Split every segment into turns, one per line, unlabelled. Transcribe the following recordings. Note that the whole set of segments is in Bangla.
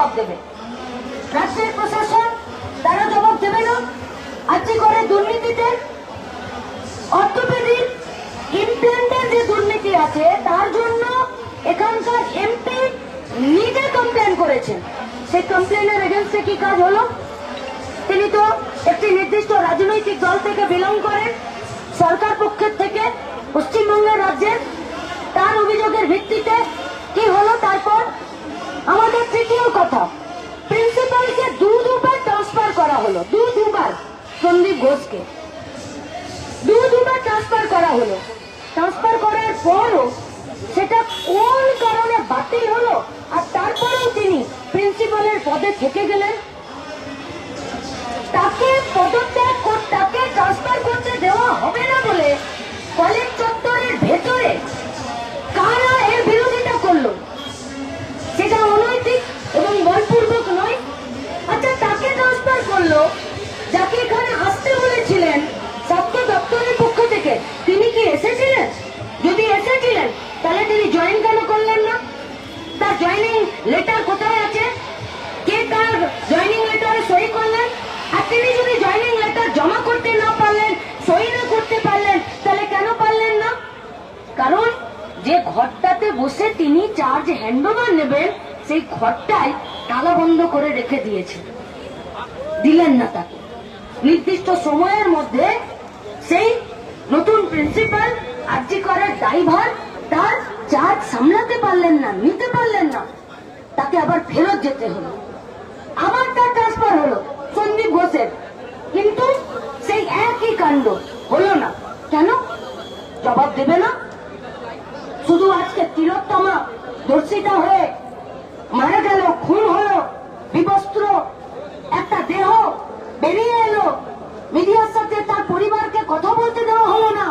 জবাব দেবে? রাষ্ট্রের প্রশাসন তারা জবাব দেবে না? আজকে করে দুর্নীতিতে অর্থোপেডিক ইমপ্ল্যান্টের যে দুর্নীতি আছে তার জন্য এখানকার এমপি নিজে কমপ্লেন করেছেন। সেই কমপ্লেনের এগেন্স্টে কি কাজ হলো? তিনি তো একটি নির্দিষ্ট রাজনৈতিক দল থেকে বিলং করেন, সরকার পক্ষের থেকে পশ্চিমবঙ্গের রাজ্যের। তার অভিযোগের ভিত্তিতে কি হলো তারপর? আমাদের তৃতীয় কথা, প্রিন্সিপালকে দুবার ট্রান্সফার করা হলো, দুবার সন্দীপ ঘোষকে দুবার ট্রান্সফার করা হলো। ট্রান্সফার করার পরও সেটা কোন কারণে বাতিল হলো, আর তারপরেও তিনি প্রিন্সিপালের পদে থেকে গেলেন? তাকে পদত্যাগ তাকে ট্রান্সফার করতে দেওয়া হবে না বলে কলেজ চত্বরের ভেতরে কারা এর বিরোধিতা করলো? সেটা অনৈতিক এবং বলপূর্বক নয়। আচ্ছা, তাকে ট্রান্সফার করলো যাকে এখানে আসতে বলেছিলেন স্বাস্থ্য দপ্তরের পক্ষ থেকে। তিনি কি এসেছিলেন? যদি এসেছিলেন তাহলে তিনি জয়েন কেন করলেন না? তার জয়েনিং লেটার কোথায় আছে? কে তার জয়েনিং লেটারে সই করলেন? আর তিনি যদি জয়েনিং লেটার জমা করতে না পারলেন, সই না করতে পারলেন, তাহলে কেন পারলেন না? কারণ যে ঘরটাতে বসে তিনি চার্জ হ্যান্ডওভার নেবেন সেই ঘরটাই তালা বন্ধ করে রেখে দিয়েছে, দিলেন না তাকে। নির্দিষ্ট সময়ের মধ্যে সেই নতুন প্রিন্সিপাল আরজি করার ড্রাইভার তার চার্জ সামলাতে পারলেন না, নিতে পারলেন না, তাকে আবার ফেরত যেতে হলো। আবার তার ট্রান্সফার হলো সন্দীপ ঘোষের, কিন্তু সেই একই কাণ্ড হলো না। কেন? জবাব দেবে না? শুধু আজকে তিলোত্তমা ধর্ষিতা হয়ে মারা গেল, খুন হলো, বিবস্ত্র একটা দেহ বেরিয়ে এলো, মিডিয়ার সাথে তার পরিবারকে কথা বলতে দেওয়া হলো না।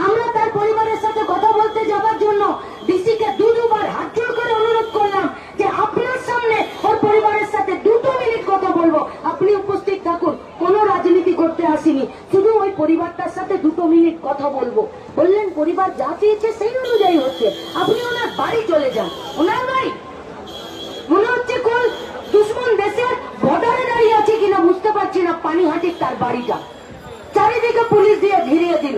আমরা তার পরিবারের সাথে কথা বলতে যাবার জন্য ডিসিকে দুবার হাত জোড় করে অনুরোধ করলাম যে আপনার সামনে ওর পরিবারের সাথে 2 মিনিট কথা বলবো, আপনি উপস্থিত থাকুন। কোনো রাজনীতি করতে আসিনি, শুধু ওই পরিবারটার সাথে 2 মিনিট কথা বলবো। বললেন পরিবার যা চেয়েছে সেই অনুযায়ী হচ্ছে, আপনি ওনার বাড়ি চলে যান। ওনার বাড়ি মনে হচ্ছে কোন দুশ্মন দেশের বর্ডারে দাঁড়িয়ে আছে কিনা বুঝতে পারছি না। পানিহাটির তার বাড়িটা চারিদিকে পুলিশ দিয়ে ঘিরিয়ে দিল।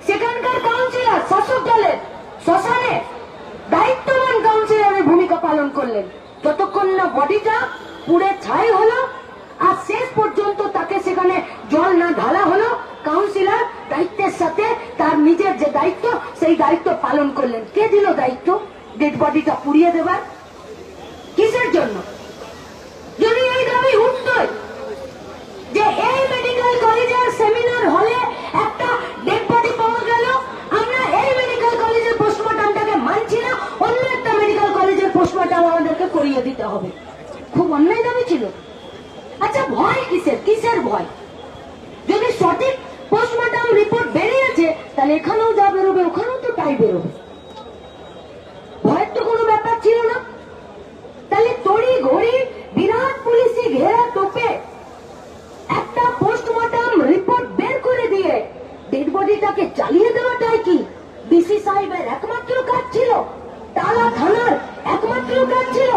সেখানকার কাউন্সিলর শাসক দলের শ্মশানে দায়িত্ববান কাউন্সিলরের ভূমিকা পালন করলেন, যতক্ষণ না বডিটা পুড়ে ছাই হলো আর শেষ পর্যন্ত তাকে সেখানে জল না ঢালা হলো। কাউন্সিলর দায়িত্বের সাথে তার নিজের যে দায়িত্ব সেই দায়িত্ব পালন করলেন। কে দিল দায়িত্ব ডেড বডিটা পুড়িয়ে দেবার? কিসের জন্য? যদি এই দাবি উঠতই যে এই মেডিকেল কলেজের সেমিনার হলে একটা ডেড বডি পাওয়া গেল, আমরা এই মেডিকেল কলেজের পোস্টমর্টমটাকে মানছি না, অন্য একটা মেডিকেল কলেজের পোস্টমর্টম আমাদেরকে করিয়ে দিতে হবে, খুব অন্যায় দাবি ছিল। আচ্ছা, ভয় কিসের? কিসের ভয়? যদি সঠিক পোস্টমর্টম রিপোর্ট বেরিয়েছে তাহলে এখানেও যা বেরোবে ওখানেও তো তাই বেরোবে, ভয়ের তো কোনো ব্যাপার ছিল না। তাহলে তড়ি ঘড়ি বিরাট পুলিশি ঘেরা টোপে একটা পোস্টমর্টম রিপোর্ট বের করে দিয়ে ডেড বডিটাকে চালিয়ে দেওয়াটাই কি ডিসি সাহেবের একমাত্র কাজ ছিল? টালা থানার একমাত্র কাজ ছিল?